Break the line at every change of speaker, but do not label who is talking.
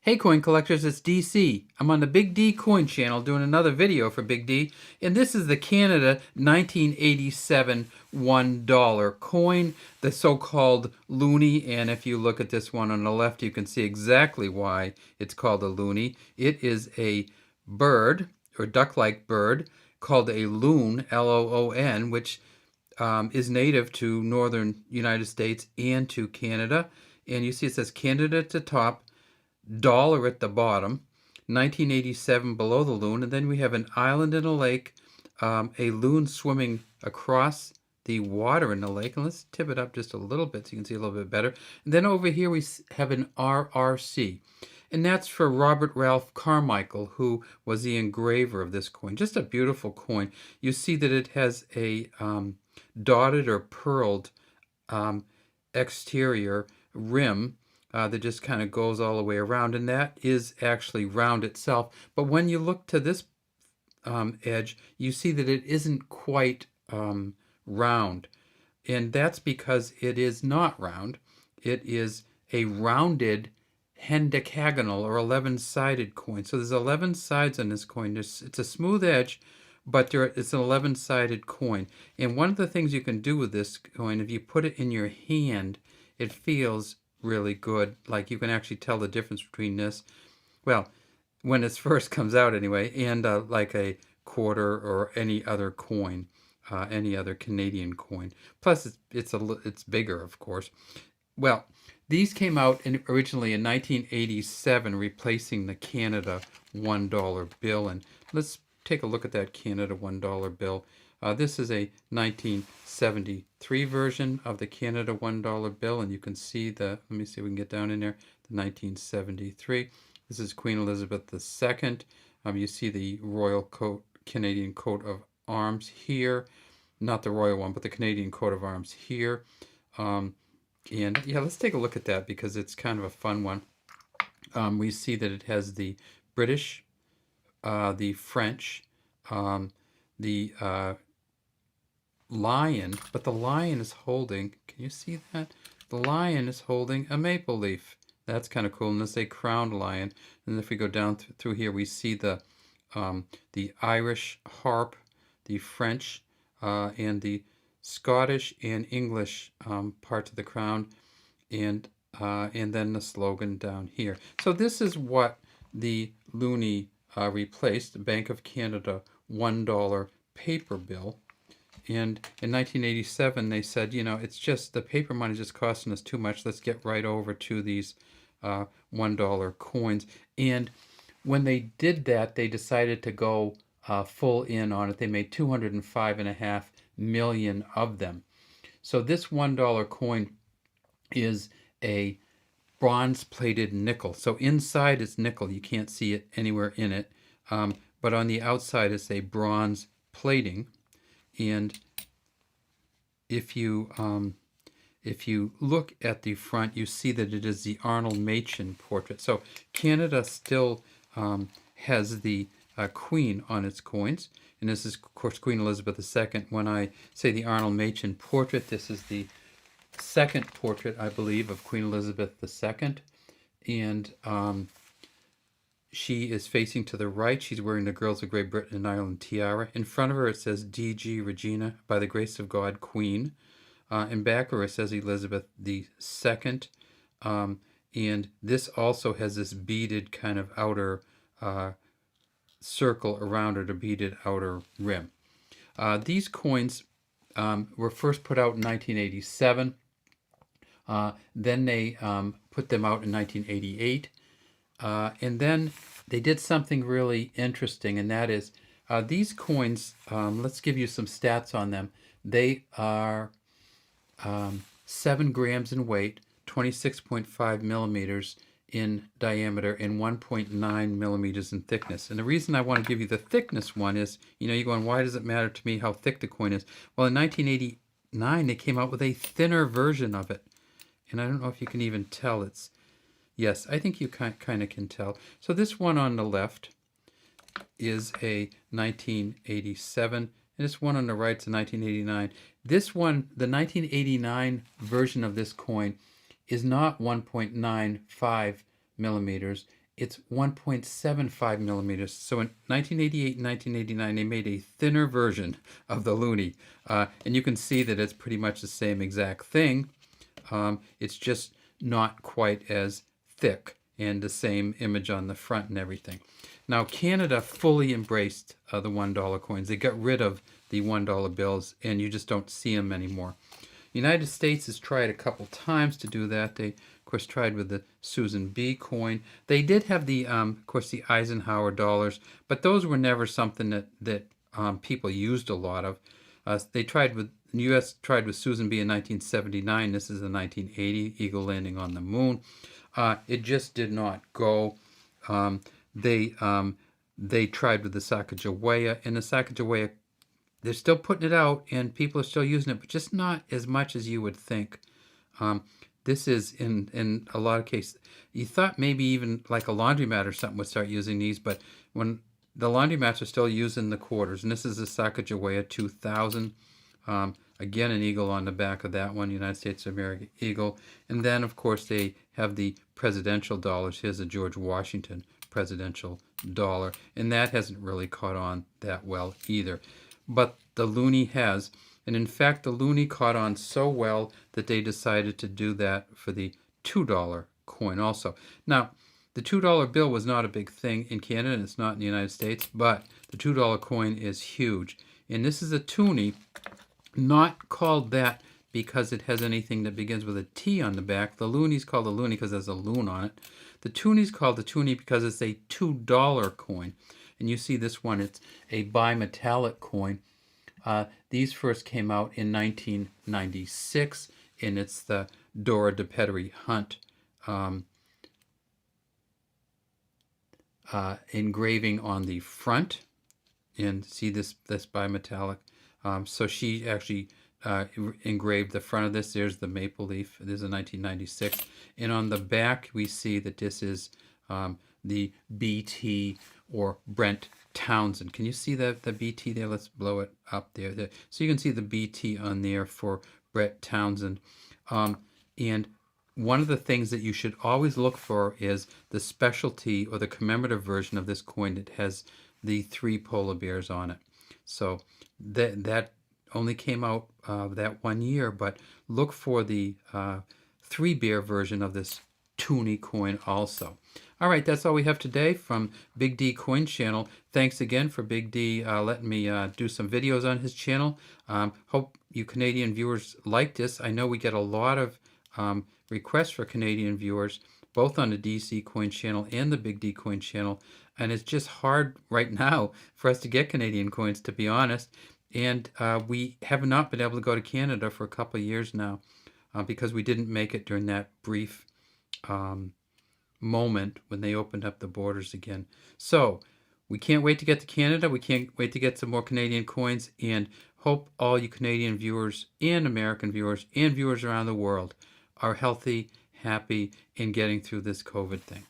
Hey coin collectors, it's DC. I'm on the Big D coin channel doing another video for Big D, and this is the Canada 1987 $1 coin, the so-called loonie. And if you look at this one on the left, you can see exactly why it's called a loonie. It is a bird, or duck-like bird, called a loon, L-O-O-N, which is native to northern United States and to Canada. And you see it says Canada at the top, dollar at the bottom, 1987 below the loon, and then we have an island in a lake, a loon swimming across the water in the lake. And let's tip it up just a little bit so you can see a little bit better. And then over here we have an RRC, and that's for Robert Ralph Carmichael, who was the engraver of this coin. Just a beautiful coin. You see that it has a dotted or pearled exterior rim that just kind of goes all the way around, and that is actually round itself. But when you look to this edge, you see that it isn't quite round, and that's because it is not round. It is a rounded Hendecagonal or 11-sided coin. So there's 11 sides on this coin. It's a smooth edge, but it's an 11-sided coin. And one of the things you can do with this coin, if you put it in your hand, it feels really good. Like you can actually tell the difference between this, well, when it first comes out anyway, and like a quarter or any other coin, any other Canadian coin. Plus, it's bigger, of course. Well, these came out originally in 1987, replacing the Canada $1 bill. And let's take a look at that Canada $1 bill. This is a 1973 version of the Canada $1 bill, and you can see let me see if we can get down in there, the 1973. This is Queen Elizabeth II. You see the royal Canadian coat of arms here. Not the royal one, but the Canadian coat of arms here. And yeah, let's take a look at that because it's kind of a fun one. We see that it has the British, the French, the lion, but the lion is holding, can you see that? The lion is holding a maple leaf. That's kind of cool, and it's a crowned lion. And if we go down through here, we see the Irish harp, the French, and the Scottish and English parts of the crown, and then the slogan down here. So this is what the loonie replaced, Bank of Canada $1 paper bill. And in 1987, they said, you know, it's just the paper money is just costing us too much. Let's get right over to these $1 coins. And when they did that, they decided to go full in on it. They made 205.5 million of them. So this $1 coin is a bronze-plated nickel. So inside it's nickel. You can't see it anywhere in it. But on the outside it's a bronze plating. And if you look at the front, you see that it is the Arnold Machen portrait. So Canada still has the Queen on its coins, and this is, of course, Queen Elizabeth II. When I say the Arnold Machen portrait, this is the second portrait, I believe, of Queen Elizabeth II, and she is facing to the right. She's wearing the Girls of Great Britain and Ireland tiara. In front of her it says D.G. Regina, by the grace of God, Queen. In back of her it says Elizabeth II. And this also has this beaded kind of outer circle around it, a beaded outer rim. These coins were first put out in 1987. Then they put them out in 1988. And then they did something really interesting, and that is these coins, let's give you some stats on them. They are 7 grams in weight, 26.5 millimeters in diameter, and 1.9 millimeters in thickness. And the reason I want to give you the thickness one is, you know, you're going, why does it matter to me how thick the coin is? Well, in 1989, they came out with a thinner version of it. And I don't know if you can even tell. Yes, I think you kind of can tell. So this one on the left is a 1987, and this one on the right is a 1989. This one, the 1989 version of this coin, is not 1.95 millimeters. it's 1.75 millimeters. So in 1988 and 1989, they made a thinner version of the loonie. And you can see that it's pretty much the same exact thing. It's just not quite as thick, and the same image on the front and everything. Now, Canada fully embraced the $1 coins. They got rid of the $1 bills, and you just don't see them anymore. The United States has tried a couple times to do that. They, of course, tried with the Susan B. coin. They did have the, of course, the Eisenhower dollars, but those were never something that people used a lot of. They tried with, the U.S. tried with Susan B. in 1979. This is the 1980 Eagle landing on the moon. It just did not go. They tried with the Sacagawea, and the Sacagawea, they're still putting it out, and people are still using it, but just not as much as you would think. This is, in a lot of cases, you thought maybe even like a laundromat or something would start using these, but when the laundromats are still using the quarters, and this is the Sacagawea 2000. Again, an eagle on the back of that one, United States of America eagle. And then, of course, they have the presidential dollars. Here's a George Washington presidential dollar, and that hasn't really caught on that well either. But the loonie has, and in fact, the loonie caught on so well that they decided to do that for the $2 coin also. Now, the $2 bill was not a big thing in Canada, and it's not in the United States, but the $2 coin is huge. And this is a toonie, not called that because it has anything that begins with a T on the back. The loonie's called a loonie because there's a loon on it. The toonie's called the toonie because it's a $2 coin. And you see this one, it's a bimetallic coin. These first came out in 1996, and it's the Dora de Petrie Hunt engraving on the front. And see this bimetallic. So she actually engraved the front of this. There's the maple leaf. This is a 1996. And on the back, we see that this is the BT, or Brent Townsend. Can you see the BT there? Let's blow it up there. So you can see the BT on there for Brent Townsend. And one of the things that you should always look for is the specialty or the commemorative version of this coin that has the 3 polar bears on it. So that only came out that 1 year, but look for the 3 bear version of this toonie coin also. All right, that's all we have today from Big D Coin Channel. Thanks again for Big D letting me do some videos on his channel. Hope you Canadian viewers like this. I know we get a lot of requests for Canadian viewers, both on the DC Coin Channel and the Big D Coin Channel. And it's just hard right now for us to get Canadian coins, to be honest. And we have not been able to go to Canada for a couple of years now because we didn't make it during that brief moment when they opened up the borders again. So we can't wait to get to Canada. We can't wait to get some more Canadian coins, and hope all you Canadian viewers and American viewers and viewers around the world are healthy, happy, and getting through this COVID thing.